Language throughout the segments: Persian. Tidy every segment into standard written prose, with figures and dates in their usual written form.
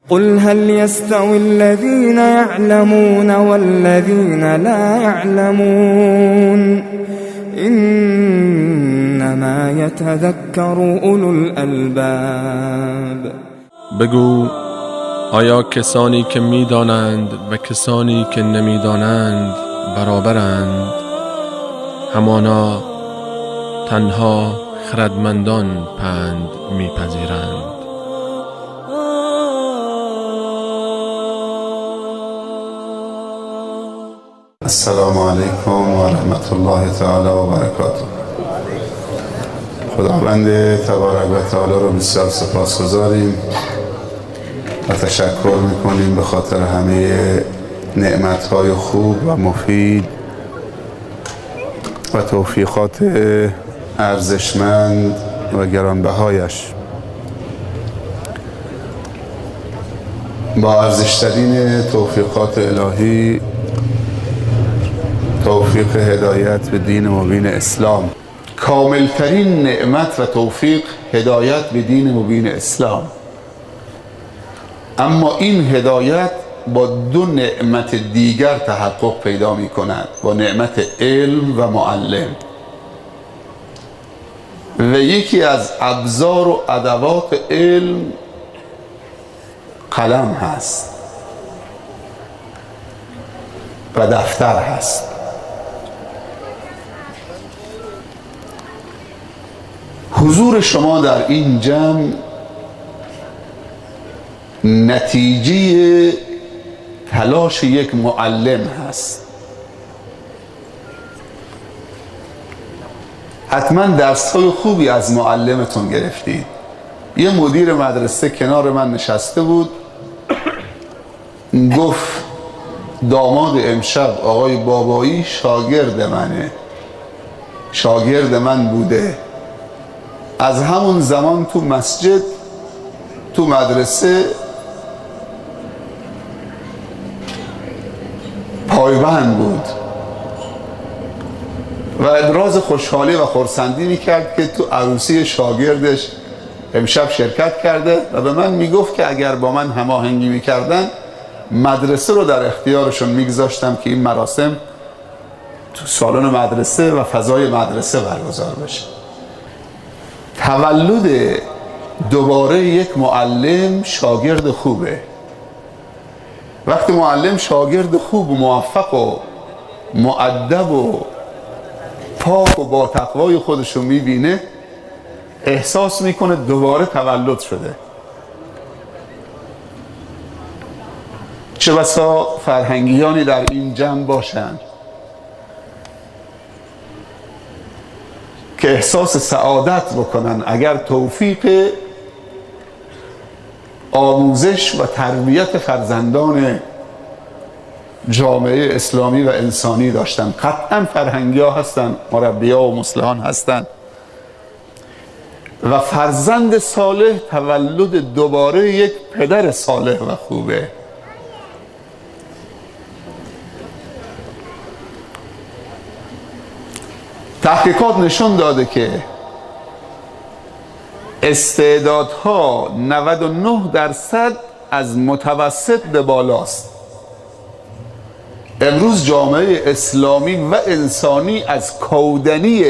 قل هل يستوي الذين يعلمون والذين لا يعلمون إنما يتذكر أولو الألباب. بگو آیا کسانی که می‌دانند و کسانی که نمی‌دانند برابرند؟ همانا تنها خردمندان پند می‌پذیرند. السلام علیکم و رحمت الله تعالی و برکاته. خداوند تبارک و تعالی رو بسیار سپاسگزاریم و تشکر میکنیم به خاطر همه نعمتهای خوب و مفید و توفیقات ارزشمند و گرانبهایش. با ارزشترین توفیقات الهی توفیق هدایت به دین مبین اسلام، کاملترین نعمت و توفیق هدایت به دین مبین اسلام. اما این هدایت با دو نعمت دیگر تحقق پیدا می کند، با نعمت علم و معلم. و یکی از ابزار و ادوات علم قلم هست و دفتر هست. حضور شما در این جمع نتیجه تلاش یک معلم هست. حتما درس‌های خوبی از معلمتون گرفتید. یه مدیر مدرسه کنار من نشسته بود، گفت داماد امشب آقای بابایی شاگرد منه، شاگرد من بوده. از همون زمان تو مسجد، تو مدرسه پایبند بود و ابراز خوشحالی و خرسندی میکرد که تو عروسی شاگردش امشب شرکت کرده و به من میگفت که اگر با من هماهنگی میکردن مدرسه رو در اختیارشون میگذاشتم که این مراسم تو سالن مدرسه و فضای مدرسه برگزار بشه. تولد دوباره یک معلم شاگرد خوبه. وقتی معلم شاگرد خوب و موفق و مؤدب و پاک و با تقوای خودشو میبینه، احساس میکنه دوباره تولد شده. چه بسا فرهنگیانی در این جمع باشند که احساس سعادت بکنن اگر توفیق آموزش و تربیت فرزندان جامعه اسلامی و انسانی داشتن. قطعا فرهنگی ها هستن، مربی ها و مصلحان هستن و فرزند صالح تولد دوباره یک پدر صالح و خوبه. تحقیقات نشون داده که استعدادها 99% از متوسط به بالاست. امروز جامعه اسلامی و انسانی از کودنی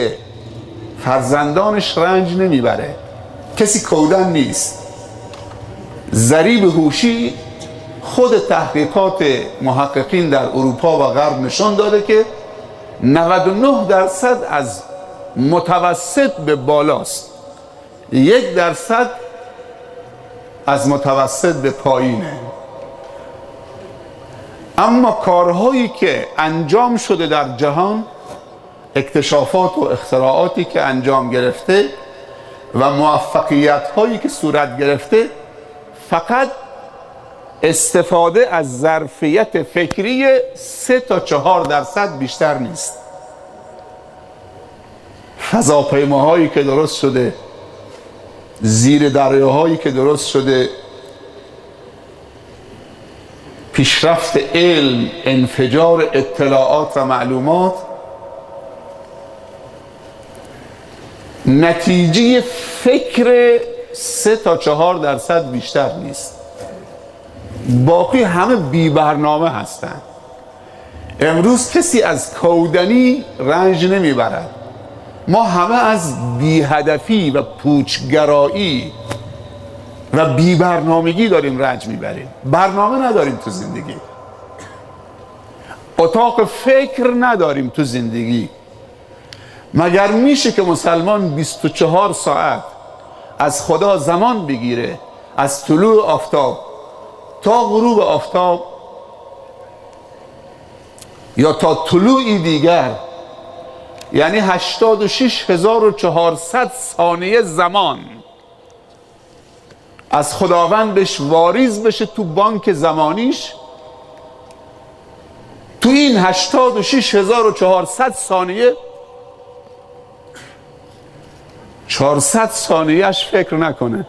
فرزندانش رنج نمیبره. کسی کودن نیست. ضریب هوشی، خود تحقیقات محققین در اروپا و غرب نشون داده که 99% از متوسط به بالاست، 1% از متوسط به پایینه. اما کارهایی که انجام شده در جهان، اکتشافات و اختراعاتی که انجام گرفته و موفقیت‌هایی که صورت گرفته، فقط استفاده از ظرفیت فکری 3 تا 4% بیشتر نیست. فضاپیماهایی که درست شده، زیر دریاهایی که درست شده، پیشرفت علم، انفجار اطلاعات و معلومات نتیجه فکر 3 تا 4% بیشتر نیست. باقی همه بی برنامه هستند. امروز کسی از کودنی رنج نمیبرد. ما همه از بی هدفی و پوچگرایی و بی برنامگی داریم رنج میبریم. برنامه نداریم تو زندگی، اتاق فکر نداریم تو زندگی. مگر میشه که مسلمان 24 ساعت از خدا زمان بگیره، از طلوع آفتاب تا غروب آفتاب یا تا طلوعی دیگر، یعنی 86400 ثانیه زمان از خداوند بهش واریز بشه تو بانک زمانیش؟ تو این 86400 ثانیه 400 ثانیهش فکر نکنه،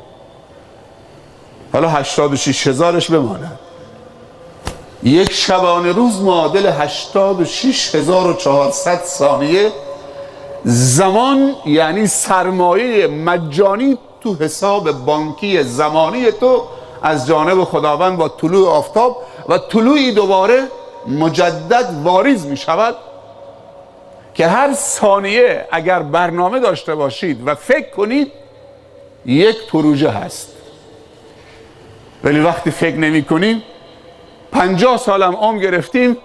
حالا 86000ش بماند. یک شبانه روز معادل 86400 ثانیه زمان، یعنی سرمایه مجانی تو حساب بانکی زمانی تو از جانب خداوند با طلوع آفتاب و طلوعی دوباره مجدد واریز می شود که هر ثانیه اگر برنامه داشته باشید و فکر کنید یک پروژه هست. ولی وقتی فکر نمی کنیم 50 سالم عمر گرفتیم،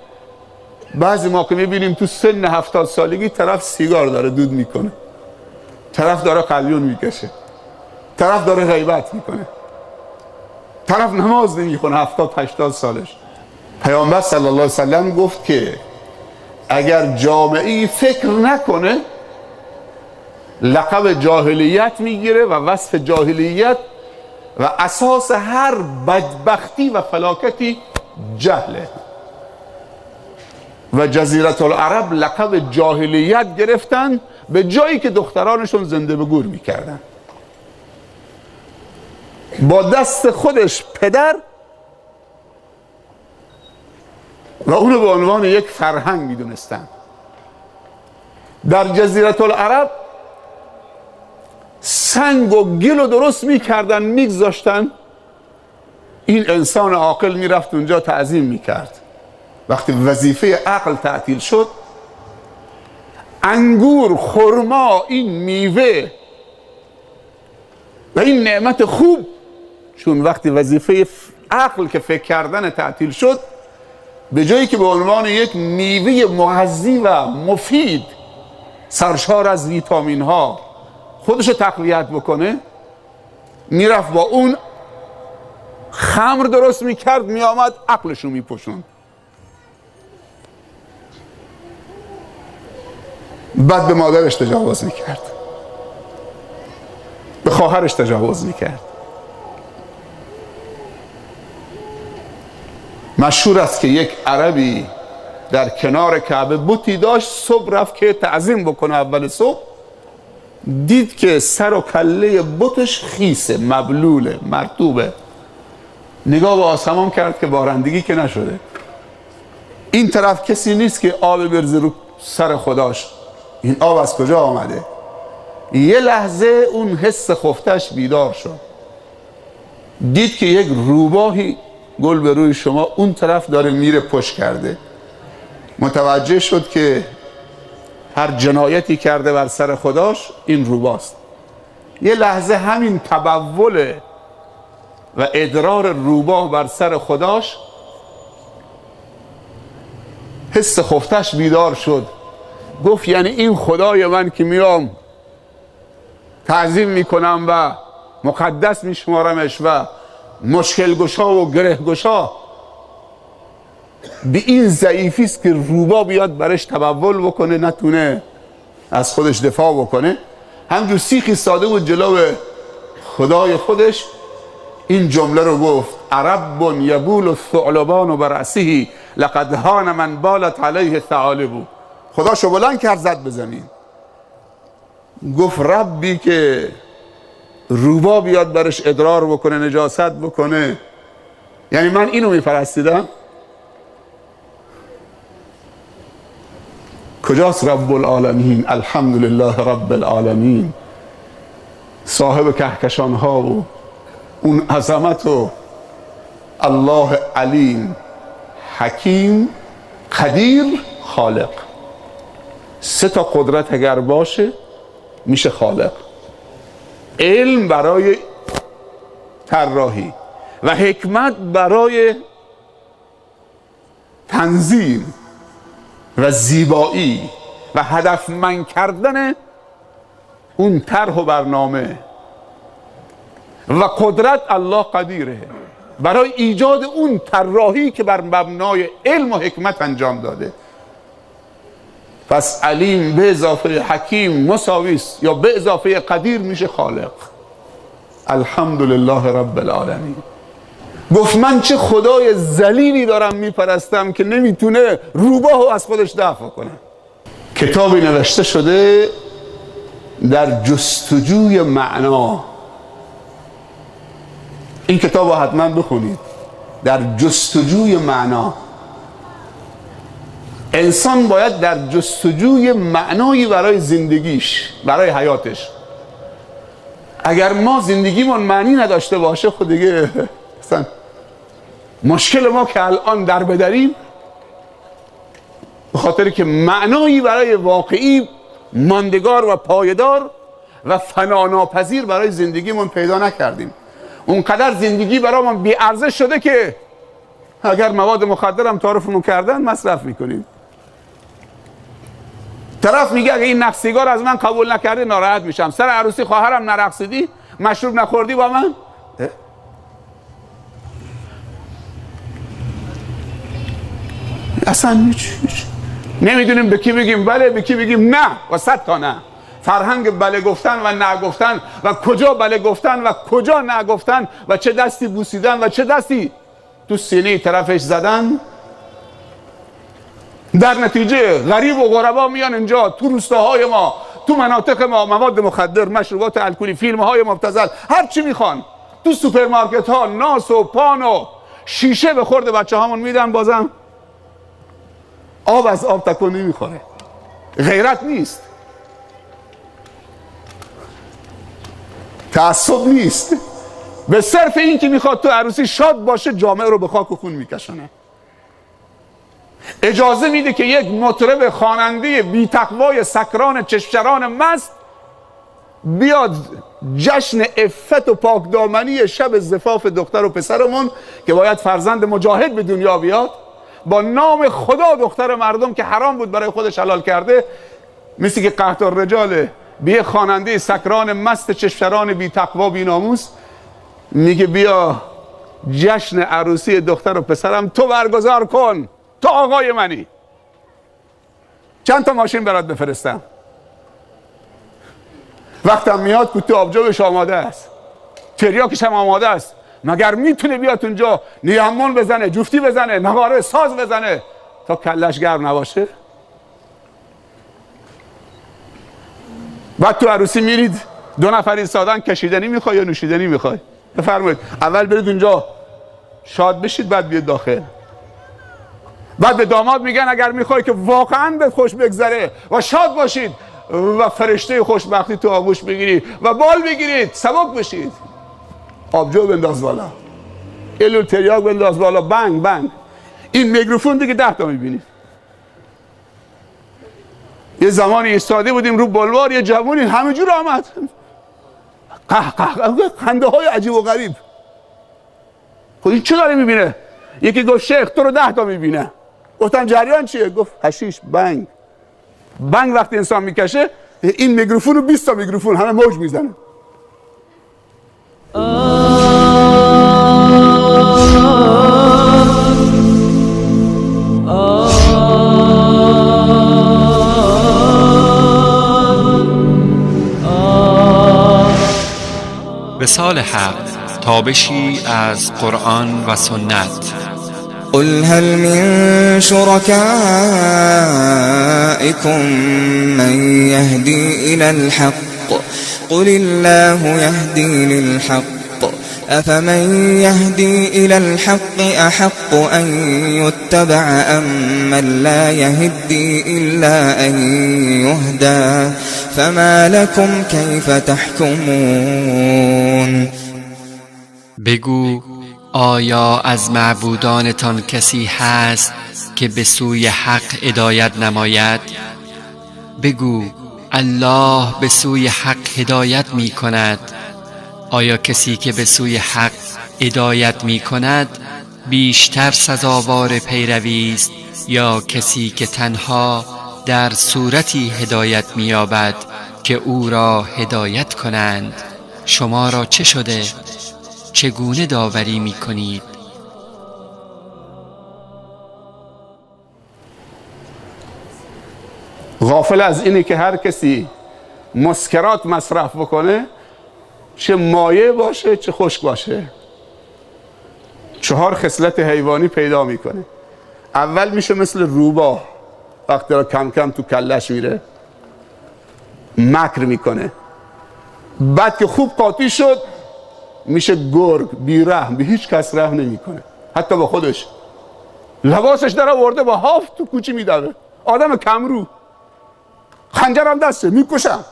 بعضی ما که میبینیم تو سن 70 سالگی طرف سیگار داره دود میکنه، طرف داره قلیون میکشه، طرف داره غیبت میکنه، طرف نماز نمیخونه 70-80 سالش. پیامبر صلی الله علیه وسلم گفت که اگر جامعه‌ای فکر نکنه لقب جاهلیت میگیره و وصف جاهلیت و اساس هر بدبختی و فلاکتی جهله. و جزیره العرب لقب جاهلیت گرفتن به جایی که دخترانشون زنده به گور میکردن. با دست خودش پدر و اونو به عنوان یک فرهنگ میدونستن. در جزیره العرب سنگ و گل رو درست میکردن میگذاشتن، این انسان عاقل میرفت اونجا تعظیم میکرد. وقتی وظیفه عقل تعطیل شد، انگور، خرما، این میوه و این نعمت خوب، چون وقتی وظیفه عقل که فکر کردن تعطیل شد، به جایی که به عنوان یک میوه مغذی و مفید سرشار از ویتامین ها خودشو تقویت بکنه، میرفت با اون خمر درست میکرد، میآمد عقلشو میپوشون. بعد به مادرش تجاوز میکرد، به خواهرش تجاوز میکرد. مشهور است که یک عربی در کنار کعبه بتی داشت، صبح رفت که تعظیم بکنه. اول صبح دید که سر و کله بتش خیسه، مبلوله، مرطوبه. نگاه به آسمان کرد که بارندگی که نشده، این طرف کسی نیست که آب برزه رو سر خداش، این آب از کجا آمده؟ یه لحظه اون حس خفتش بیدار شد، دید که یک روباهی گل به روی شما اون طرف داره میره پشت کرده. متوجه شد که هر جنایتی کرده بر سر خداش این روباست. یه لحظه همین تبول و ادرار روباه بر سر خداش، حس خفتش بیدار شد. گفت یعنی این خدای من که میام تعظیم میکنم و مقدس میشمارمش و مشکل گشا و گره گشا، به این ضعیفی است که روبا بیاد برش تبول بکنه، نتونه از خودش دفاع بکنه. همجور سیخی ساده بود جلو خدای خودش، این جمله رو گفت: عرب یبول الثعلبان برأسه لقد هان من بالت علیه الثعالب. خداشو بلند کرد، زد به زمین، گفت ربی که روبا بیاد برش ادرار بکنه، نجاست بکنه، یعنی من اینو میپرستیدم؟ کجاست رب العالمین؟ الحمدلله رب العالمین، صاحب کهکشان ها و اون عظمت و الله علیم، حکیم، قدیر، خالق. 3 تا قدرت اگر باشه میشه خالق. علم برای طراحی و حکمت برای تنظیم و زیبایی و هدفمند کردن اون طرح و برنامه، و قدرت الله قدیره برای ایجاد اون طراحی که بر مبنای علم و حکمت انجام داده. پس علیم به اضافه حکیم مساوی است، یا به اضافه قدیر میشه خالق. الحمدلله رب العالمین. گفت من چه خدای ذلیلی دارم میپرستم که نمیتونه روباهو از خودش دفع کنه. کتابی نوشته شده در جستجوی معنا. این کتاب رو حتما بخونید. در جستجوی معنا. انسان باید در جستجوی معنایی برای زندگیش، برای حیاتش. اگر ما زندگیمون معنی نداشته باشه، خود دیگه اصلا مشکل ما که الان در بدریم، به خاطر که معنایی برای واقعی ماندگار و پایدار و فناناپذیر برای زندگیمون پیدا نکردیم. اونقدر زندگی برامون بی ارزش شده که اگر مواد مخدرم تعارفمون کردن مصرف میکنیم. طرف میگه اگه این نخ سیگار از من قبول نکرده ناراحت میشم. سر عروسی خواهرم نرقصیدی، مشروب نخوردی با من، اصلا نمیدونیم به کی بگیم بله، به کی بگیم نه، و 100 تا نه. فرهنگ بله گفتن و نه گفتن و کجا بله گفتن و کجا نه گفتن و چه دستی بوسیدن و چه دستی تو سینه طرفش زدن. در نتیجه غریب و غربا میان اینجا تو روستاهای ما، تو مناطق ما، مواد مخدر، مشروبات الکلی، فیلم های مبتذل، هر چی میخوان، تو سوپرمارکت ها ناس و پان و شیشه به خورد بچه هامون میدن، بازم آب از آب تکون نمیخوره. غیرت نیست، تعصب نیست، به صرف این که میخواد تو عروسی شاد باشه جامعه رو به خاک و خون میکشونه. اجازه میده که یک مطرب خواننده بی تقوای سکران چشمچران مست بیاد جشن عفت و پاکدامنی شب زفاف دختر و پسرمون که باید فرزند مجاهد به دنیا بیاد، با نام خدا دختر مردم که حرام بود برای خودش حلال کرده، مثل که قحط الرجال به خواننده سکران مست چشمچران بی تقوا بی ناموس میگه بیا جشن عروسی دختر و پسرم تو برگزار کن، تو آقای منی، چند تا ماشین برات بفرستم، وقتم میاد که تو آبجوش آماده است، تریاکش هم آماده است، مگر میتونه بیاد اونجا نیمون بزنه، جفتی بزنه، نواره ساز بزنه تا کلش گرم نباشه؟ بعد تو عروسی میرید 2 نفر ایستادن، کشیدنی میخوای یا نوشیدنی میخوای؟ بفرمایید اول برید اونجا شاد بشید، بعد بیاد داخل. بعد به داماد میگن اگر میخوای که واقعا بهت خوش بگذره و شاد باشید و فرشته خوشبختی تو آغوش بگیرید و بال بگیرید، سبک بشید، آبجو بنداز بالا، الو تریاک بنداز بالا، بنگ بنگ. این میکروفون دیگه 10 تا میبینید. یه زمانی ایستاده بودیم رو بلوار، یه جوونی همینجور آمد، خنده های عجیب و غریب. خب این چه داره میبینه؟ یکی گفت شیخ تو رو 10 تا میبینه. گفتم جریان چیه؟ گفت حشیش. بنگ بنگ وقتی انسان میکشه، این میکروفون رو 20 تا میکروفون همه موج میزنه. وصال حق، تابشی از قرآن و سنت. قل هل من شركائكم من يهدي إلى الحق قل الله يهدي للحق أفمن يهدي إلى الحق أحق أن يتبع أم من لا يهدي إلا أن يهدى فما لكم كيف تحكمون. بگو آیا از معبودانتان کسی هست که به سوی حق هدایت نماید؟ بگو الله به سوی حق هدایت می کند. آیا کسی که به سوی حق هدایت می کند بیشتر سزاوار پیروی است یا کسی که تنها در صورتی هدایت می یابد که او را هدایت کنند؟ شما را چه شده؟ چگونه داوری می کنید؟ غافل از اینه که هر کسی مسکرات مصرف بکنه، چه مایع باشه چه خشک باشه، 4 خصلت حیوانی پیدا میکنه. اول میشه مثل روباه، وقتی را کم کم تو کلش میره مکر میکنه. بعد که خوب قاطی شد میشه گرگ، بیرحم، به هیچ کس رحم نمیکنه، حتی به خودش. لباسش در آورده با هاف تو کوچه میدوه، آدم کمرو، خنجرم دسته، میکشم.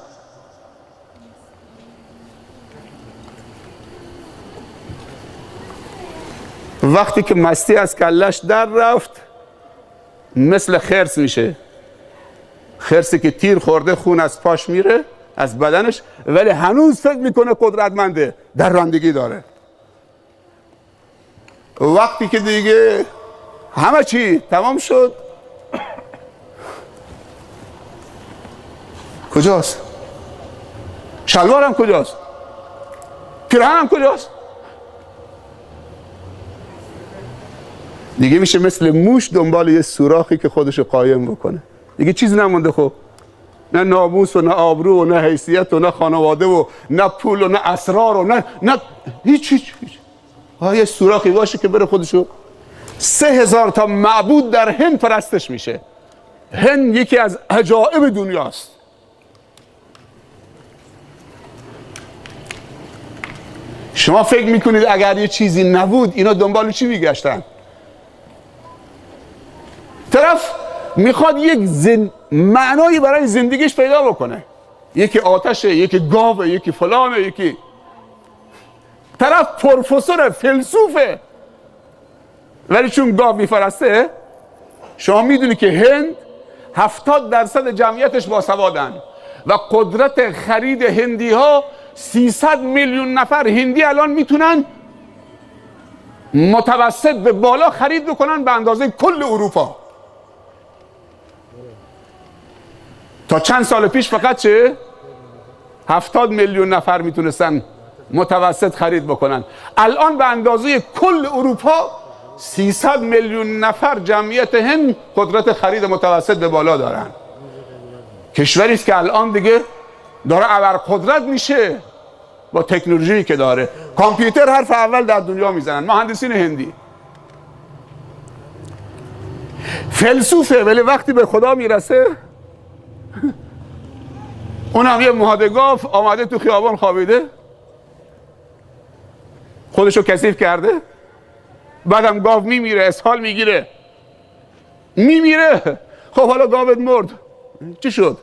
وقتی که مستی از کلش در رفت مثل خرس میشه. خرسی که تیر خورده خون از پاش میره، از بدنش، ولی هنوز فکر میکنه قدرتمنده، در رانندگی داره. وقتی که دیگه همه چی تمام شد، کجاست؟ شلوارم کجاست؟ پیراهنم کجاست؟ دیگه میشه مثل موش دنبال یه سوراخی که خودشو قایم بکنه. دیگه چیزی نمونده. خب نه ناموس و نه آبرو و نه حیثیت و نه خانواده و نه پول و نه اسرار و نه هیچ. یه سوراخی باشه که بره خودشو. 3000 تا معبود در هند پرستش میشه. هند یکی از عجایب دنیاست. شما فکر میکنید اگر یه چیزی نبود اینا دنبال چی میگشتن؟ طرف میخواد یک معنایی برای زندگیش پیدا بکنه. یکی آتشه، یکی گاوه، یکی فلانه، یکی طرف پروفسور فیلسوفه، ولی چون گاو میفرسته. شما میدونی که هند 70% جمعیتش باسوادن و قدرت خرید هندی ها 300 میلیون نفر هندی الان میتونن متوسط به بالا خرید بکنن به اندازه کل اروپا. تا چند سال پیش فقط 70 میلیون نفر میتونستن متوسط خرید بکنن. الان به اندازه کل اروپا 300 میلیون نفر جمعیت هند قدرت خرید متوسط به بالا دارن. کشوری است که الان دیگه داره ابرقدرت میشه با تکنولوژی که داره. کامپیوتر حرف اول در دنیا میزنن مهندسین هندی. فیلسوفه ولی وقتی به خدا میرسه اونم یه مهادگاف آمده تو خیابان خوابیده، خودشو کثیف کرده، بعدم گاو میمیره، اسهال میگیره، میمیره. خب حالا گاوت مرد، چی شد؟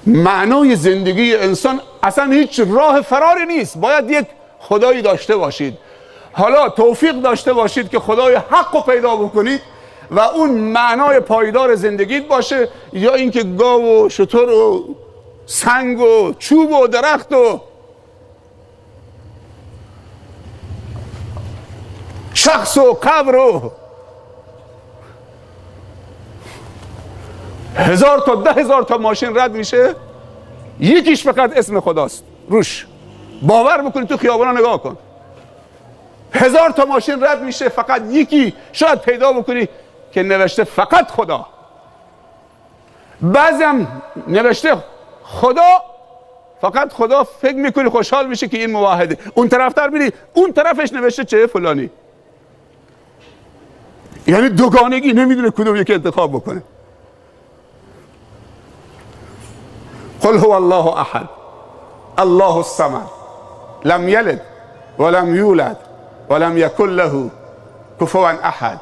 معنای زندگی انسان اصلا هیچ راه فراری نیست. باید یک خدایی داشته باشید. حالا توفیق داشته باشید که خدای حق رو پیدا بکنید و اون معنای پایدار زندگیت باشه، یا اینکه گاو و شتر و سنگ و چوب و درخت و شخص و قبر و 1000 تا 10,000 تا ماشین رد میشه، یکیش فقط اسم خداست روش. باور بکنید تو خیابانا نگاه کن، 1000 تا ماشین رد میشه، فقط یکی شاید پیدا بکنی که نوشته فقط خدا. بعضیم نوشته خدا فقط خدا، فکر میکنی خوشحال میشه که این موحده. اون طرفتر میری اون طرفش نوشته چه فلانی. یعنی دوگانگی، نمیدونه کدوم یکی انتخاب بکنه. قل هو الله احد الله الصمد لم یلد ولم یولد ولم یکن له کفوا احد.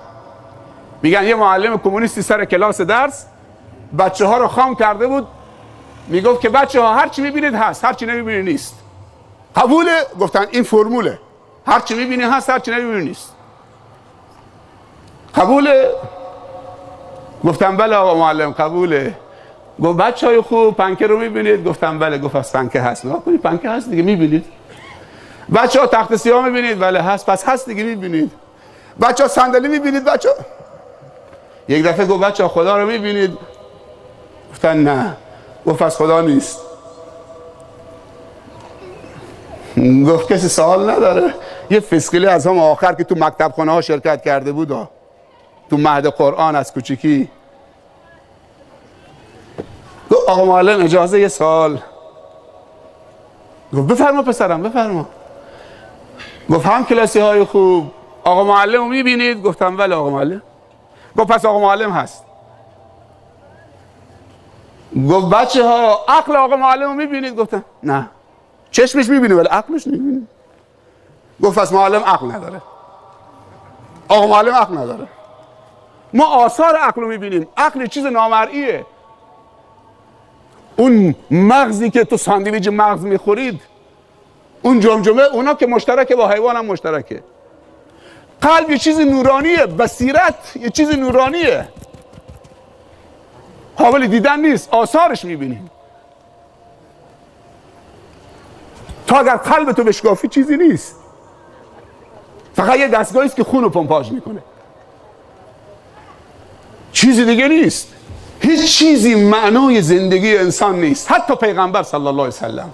میگن یه معلم کمونیستی سر کلاس درس بچه ها رو خام کرده بود، میگفت که بچه ها هر چی میبینید هست، هر چی نمیبینید نیست. قبوله؟ گفتن این فرموله. هرچی میبینی هست، هرچی نمیبینی نیست. قبوله؟ گفتم بله آقا معلم قبوله. گفت بچهای خوب پنکه رو میبینید؟ گفتم بله. گفت از پنکه هست. نگاه کنید پنکه هست دیگه، میبینید. بچه‌ها تخت سیاه میبینید؟ بله هست. پس هست دیگه، میبینید. بچه‌ها صندلی میبینید؟ بچه‌ها یک دفعه گفت بچه‌ها خدا رو میبینید؟ گفتن نه. گفت از خدا نیست. گفت کسی سوال نداره؟ یه فسقلی از هم آخر که تو مکتب خانه ها شرکت کرده بود، تو مهد قرآن از کوچیکی، گفت آقا معلم اجازه یه سوال؟ گفت بفرما پسرم بفرما. گفت هم کلاسی های خوب آقا معلم رو میبینید؟ گفتم بله آقا معلم. گفت پس آقا معلم هست. گفت بچه ها عقل آقا معلم رو میبینید؟ گفتم نه. چشمش میبینه ولی عقلش نمیبینه. گفت پس معلم عقل نداره. آقا معلم عقل نداره. ما آثار عقل رو میبینیم. عقل چیز نامرئیه. اون مغزی که تو ساندویچ مغز میخورید، اون جمجمه، اونا که مشترکه با حیوان هم مشترکه. قلب یه چیز نورانیه، بصیرت یه چیز نورانیه، قابل دیدن نیست، آثارش میبینیم. تا اگر قلب تو بشکافی چیزی نیست، فقط یه دستگاهی است که خون رو پمپاژ میکنه، چیزی دیگه نیست. هیچ چیزی معنای زندگی انسان نیست، حتی پیغمبر صلی الله علیه وسلم.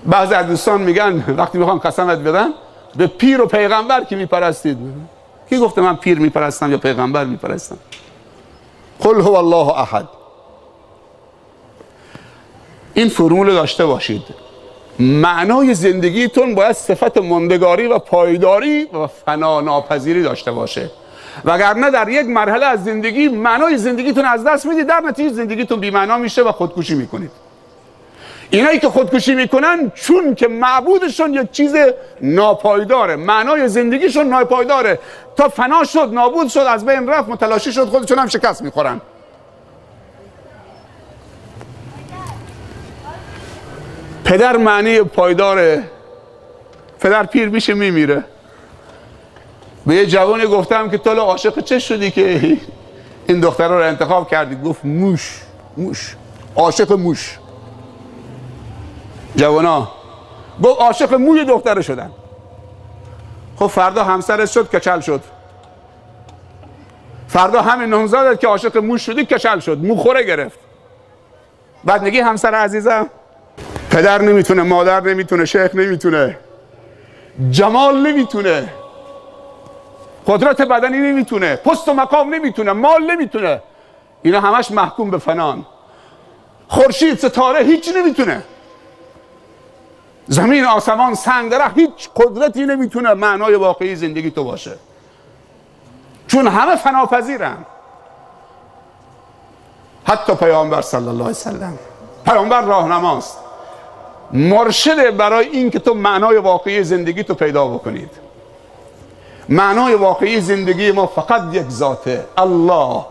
بعضی از دوستان میگن وقتی میخوام قسمت بدن به پیر و پیغمبر که میپرستید. کی گفته من پیر میپرستم یا پیغمبر میپرستم؟ قل هو الله احد. این فرمول داشته باشید. معنای زندگیتون باید صفت ماندگاری و پایداری و فنا ناپذیری داشته باشه، وگرنه در یک مرحله از زندگی معنای زندگیتون از دست میدید، در نتیجه زندگیتون بی‌معنا میشه و خودکشی میکنید. اینایی که خودکشی میکنن چون که معبودشون یک چیز ناپایداره، معنای زندگیشون ناپایداره، تا فنا شد، نابود شد، از بین رفت، متلاشی شد، خودشون هم شکست میخورن. پدر معنی پایداره. پدر پیر میشه میمیره. به یه جوانی گفتم که تو عاشق چه شدی که این دختره رو انتخاب کردی؟ گفت موش. عاشق موش. جوانا گفت عاشق موی دختره شدن. خب فردا همسرت شد کچل شد، فردا همین نامزادت که عاشق موش شدی کچل شد، موخوره گرفت. بعد میگی همسر عزیزم؟ پدر نمیتونه، مادر نمیتونه، شیخ نمیتونه، جمال نمیتونه، قدرت بدنی نمیتونه، پست و مقام نمیتونه، مال نمیتونه، اینا همش محکوم به فنان. خورشید، ستاره هیچ نمیتونه، زمین، آسمان، سنگ، درخت، هیچ قدرتی نمیتونه معنای واقعی زندگی تو باشه، چون همه فناپذیرن. حتی پیامبر صلی الله علیه وسلم. پیامبر راهنماست، مرشد برای این که تو معنای واقعی زندگی تو پیدا بکنید. معنای واقعی زندگی ما فقط یک ذاته، الله.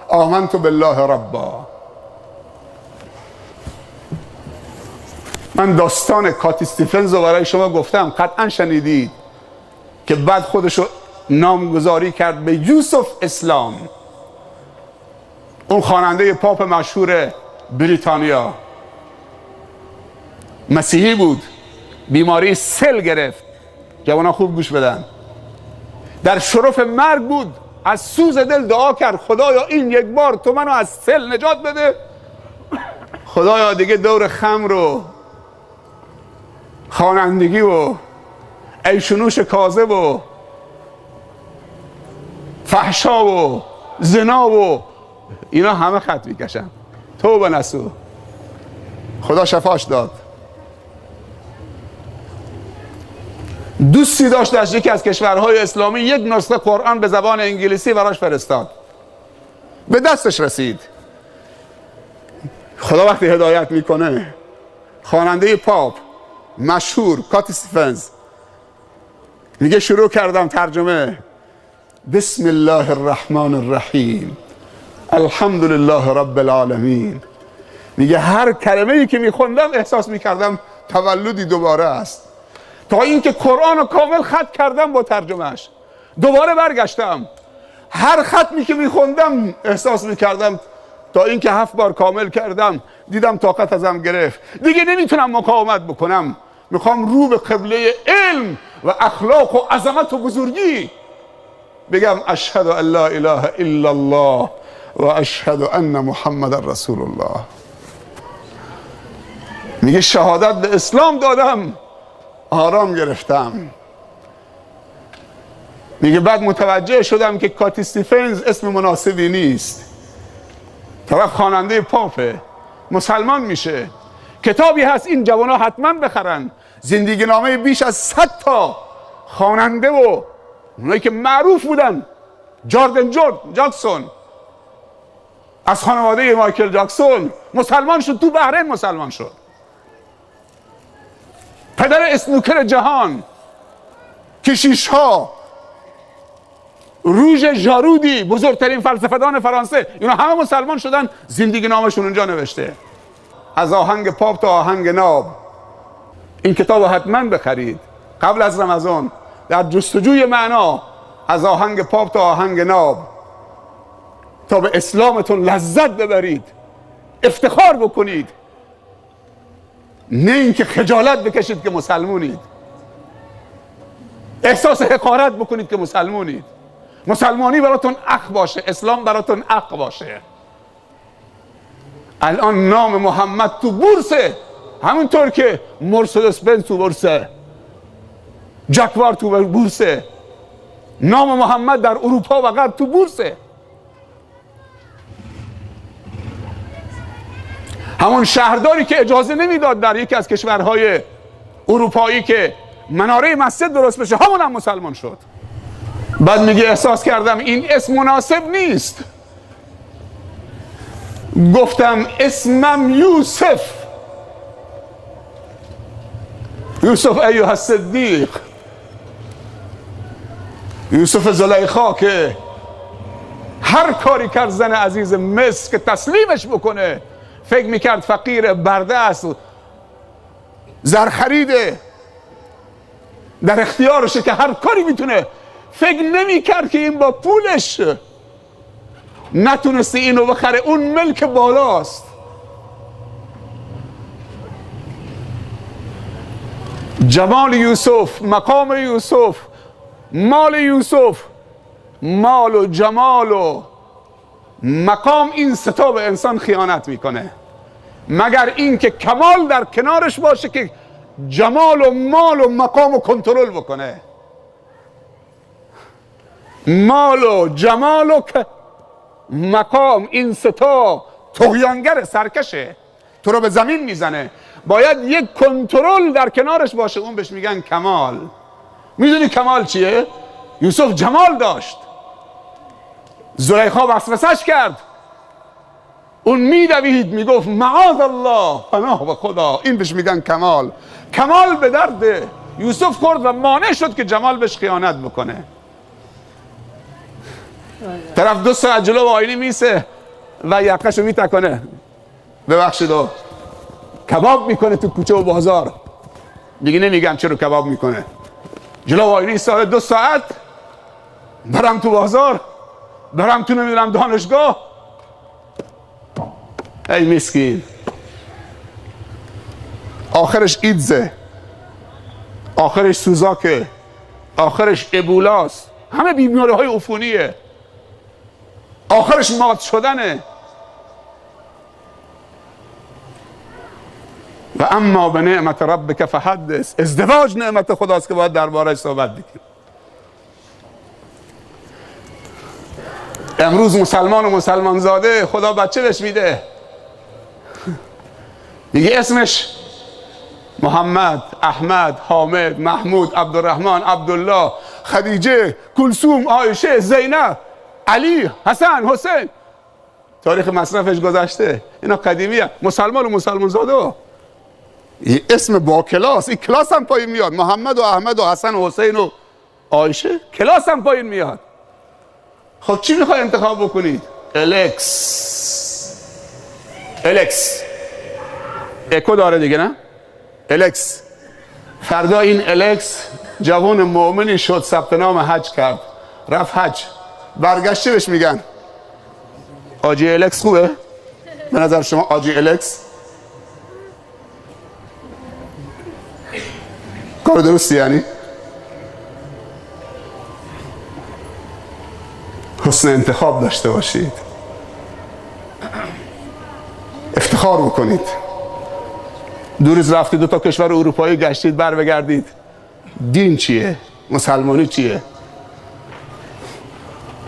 آمنت بالله ربا. من داستان کات استیفنز رو برای شما گفتم، قطعا شنیدید، که بعد خودشو نامگذاری کرد به یوسف اسلام، اون خواننده پاپ مشهور بریتانیا. مسیحی بود، بیماری سل گرفت. جوانا خوب گوش بدن. در شرف مرگ بود، از سوز دل دعا کرد خدایا این یک بار تو منو از سل نجات بده. خدایا دیگه دور خمر و خوانندگی و عیش و نوش کاذب و فحشا و زنا و اینا همه خط میکشن. توبه نسو. خدا شفاش داد. دوستی داشت در یکی از کشورهای اسلامی، یک نسخه قرآن به زبان انگلیسی براش فرستاد، به دستش رسید. خدا وقتی هدایت میکنه، خواننده پاپ مشهور کات استیفنز میگه شروع کردم ترجمه، بسم الله الرحمن الرحیم الحمد لله رب العالمین. میگه هر کلمه‌ای که میخوندم احساس میکردم تولدی دوباره است. تا اینکه قرآن رو کامل خط کردم با ترجمهش. دوباره برگشتم، هر ختمی که میخوندم احساس میکردم تا اینکه 7 بار کامل کردم دیدم طاقت ازم گرفت، دیگه نمیتونم مقاومت بکنم. میخوام رو به قبله علم و اخلاق و عظمت و بزرگی بگم اشهد ان لا اله الا الله و اشهد ان محمد رسول الله. میگه شهادت به اسلام دادم، آرام گرفتم. میگه بعد متوجه شدم که کات استیفنز اسم مناسبی نیست. طرف خواننده پاپه، مسلمان میشه. کتابی هست این جوانا حتما بخرن، زندگی نامه بیش از 100 تا خواننده و اونایی که معروف بودن، جاکسون از خانواده مایکل جاکسون مسلمان شد، تو بحرین مسلمان شد. پدر اسنوکر جهان، کشیش ها، روژ ژارودی، بزرگترین فلسفه‌دان فرانسه، اینا همه مسلمان شدن، زندگی نامشون اونجا نوشته. از آهنگ پاپ تا آهنگ ناب. این کتاب رو حتما بخرید قبل از رمضان، در جستجوی معنا از آهنگ پاپ تا آهنگ ناب، تا به اسلامتون لذت ببرید، افتخار بکنید، نه اینکه خجالت بکشید که مسلمونید، احساس حقارت بکنید که مسلمونید. مسلمانی براتون اخ باشه، اسلام براتون اخ باشه. الان نام محمد تو بورسه، همونطور که مرسدس بنز تو بورسه، جاکوار تو بورسه. نام محمد در اروپا و غرب تو بورسه. همون شهرداری که اجازه نمیداد در یکی از کشورهای اروپایی که مناره مسجد درست بشه، همون هم مسلمان شد. بعد میگه احساس کردم این اسم مناسب نیست. گفتم اسمم یوسف ایها الصدیق، یوسف زلیخا، که هر کاری کرد زن عزیز مصر که تسلیمش بکنه، فکر میکرد فقیر برده است، زرخریده، در اختیارشه که هر کاری میتونه. فکر نمیکرد که این با پولش نتونسته اینو بخره، اون ملک بالاست. جمال یوسف، مقام یوسف، مال یوسف، مال و جمال و مقام، این ستا به انسان خیانت میکنه، مگر این که کمال در کنارش باشه که جمال و مال و مقام و کنترل بکنه. مال و جمال و مقام، این ستا طغیانگر سرکشه، تو رو به زمین میزنه. باید یک کنترل در کنارش باشه، اون بهش میگن کمال. میدونی کمال چیه؟ یوسف جمال داشت، زلیخا وسوسش کرد، اون میدوید میگفت معاذ الله، پناه به خدا. این بهش میگن کمال. کمال به درد یوسف خورد و مانع شد که جمال بهش خیانت بکنه. طرف 2 ساعت جلو آینه میسه و یقهشو میتکنه، ببخشید، کباب میکنه تو کوچه و بازار. دیگه نمیگم چرا کباب میکنه. جلو آینه ایستاده 2 ساعت، برم تو بازار، برم تو نمیدونم دانشگاه. ای مسکین، آخرش ایدزه، آخرش سوزاکه، آخرش ابولاست، همه بیماری های عفونیه، آخرش مات شدنه. و اما به نعمت ربک فحدث، ازدواج نعمت خداست که باید درباره‌اش صحبت بکنیم. امروز مسلمان و مسلمان زاده خدا بچه بهش میده، دیگه اسمش محمد، احمد، حامد، محمود، عبدالرحمن، عبدالله، خدیجه، کلثوم، عایشه، زینب، علی، حسن، حسین. تاریخ مصرفش گذشته، اینا قدیمیه. مسلمان و مسلمان زاده این اسم با کلاس، این کلاس هم پایین میاد. محمد و احمد و حسن و حسین و عایشه، کلاس هم پایین میاد. خب چی میخوای انتخاب بکنید؟ الکس اکو داره دیگه، نه؟ الکس فردا این الکس جوان مؤمنی شد، ثبت نام حج کرد، رفت حج، برگشته بهش میگن آجی الکس خوبه؟ به نظر شما آجی الکس کار درستی؟ یعنی حسن انتخاب داشته باشید، افتخار بکنید. دو روز رفتید 2 تا کشور اروپایی گشتید، بر بگردید دین چیه؟ مسلمانی چیه؟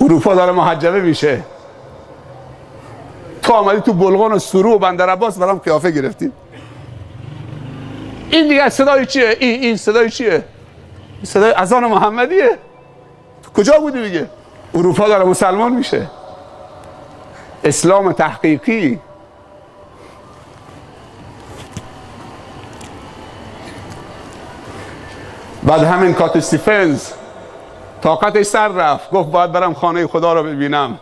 اروپا داره محجبه میشه، تو آمدی تو بلغان و سرو و بندر عباس برام قیافه گرفتید. این دیگه صدای چیه؟ این صدای چیه؟ این صدای اذان محمدیه. تو کجا بودی دیگه؟ اروپا داره مسلمان میشه، اسلام تحقیقی. بعد همین کات استیفنز طاقتش سر رفت، گفت باید برم خانه خدا رو ببینم.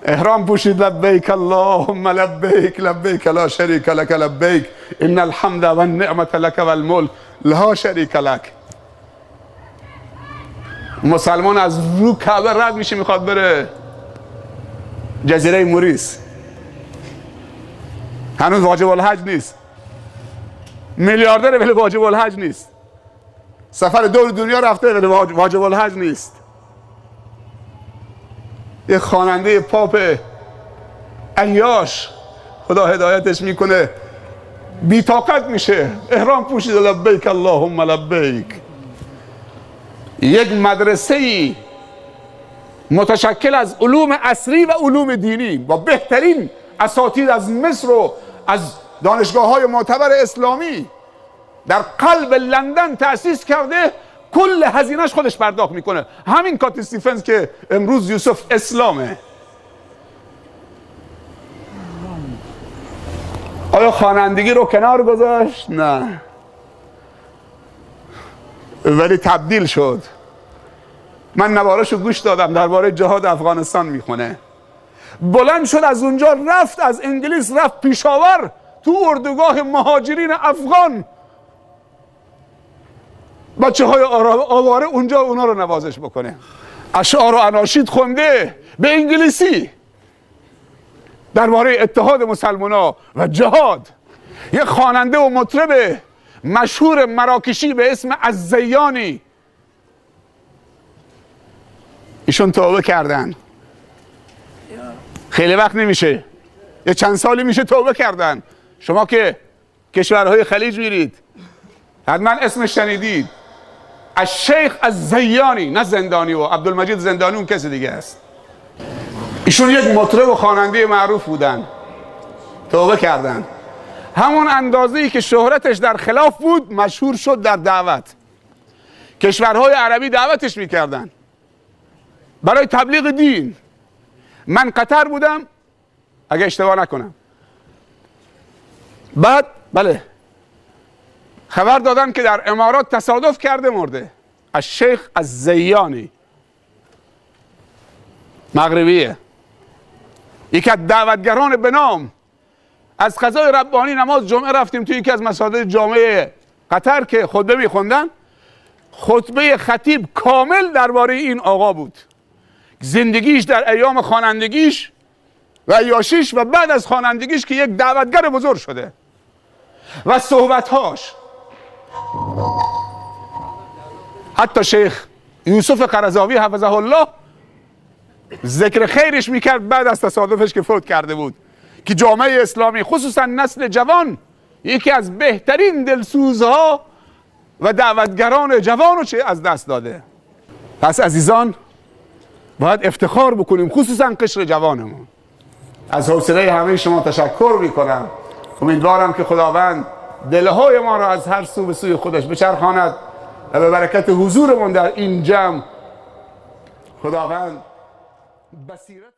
احرام پوشید، لبیک اللهم لبیک لبیک لا شریک لک لبیک ان الحمد و النعمت لک و الملک لا شریک لک. مسلمان از رو کعبه رد میشه، میخواد بره جزیره موریس، هنوز واجب الحج نیست. میلیاردره ولی واجب الحج نیست. سفر دور دنیا رفته ولی واجب الحج نیست. یه خواننده پاپ عیاش، خدا هدایتش میکنه، بی طاقت میشه، احرام پوشید لبیک اللهم لبیک. یک مدرسه متشکل از علوم عصری و علوم دینی با بهترین اساتید از مصر و از دانشگاه های معتبر اسلامی در قلب لندن تأسیس کرده، کل هزینهش خودش پرداخت میکنه. همین کات استیفنز که امروز یوسف اسلامه. آیا خوانندگی رو کنار گذاشت؟ نه، ولی تبدیل شد. من نواراشو گوش دادم، درباره جهاد افغانستان میخونه. بلند شد از اونجا رفت، از انگلیس رفت پیشاور، تو اردوگاه مهاجرین افغان، بچه های آواره اونجا اونا رو نوازش بکنه. اشعار و اناشید خونده به انگلیسی درباره اتحاد مسلمانا و جهاد. یک خواننده و مطرب مشهور مراکشی به اسم الزیانی، ایشون توبه کردن، خیلی وقت نمیشه، یه چند سالی میشه توبه کردن. شما که کشورهای خلیج میرید حتما اسمش شنیدید، الشیخ الزیانی، نه زندانی و عبدالمجید زندانی اون کسی دیگه است. ایشون یک مطرب و خواننده معروف بودن، توبه کردن. همون اندازه‌ای که شهرتش در خلاف بود مشهور شد در دعوت. کشورهای عربی دعوتش میکردن برای تبلیغ دین. من قطر بودم اگه اشتباه نکنم، بعد بله خبر دادن که در امارات تصادف کرده مرده. الشیخ الزیانی مغربیه، یکی از دعوتگران به نام. از قضای ربانی نماز جمعه رفتیم توی یکی از مساجد جامعه قطر که خطبه میخوندن. خطبه خطیب کامل درباره این آقا بود، زندگیش در ایام خوانندگیش و عیاشیش و بعد از خوانندگیش که یک دعوتگر بزرگ شده و صحبتهاش. حتی شیخ یوسف قرضاوی حفظه الله ذکر خیرش میکرد بعد از تصادفش که فوت کرده بود، که جامعه اسلامی خصوصا نسل جوان یکی از بهترین دلسوزها و دعوتگران جوان رو چه از دست داده. پس عزیزان باید افتخار بکنیم، خصوصا قشر جوانمون. از حوصله همه شما تشکر میکنم. امیدوارم که خداوند دلهای ما را از هر سو به سوی خودش بچرخاند و به برکت حضورمون در این جمع خداوند بصیرت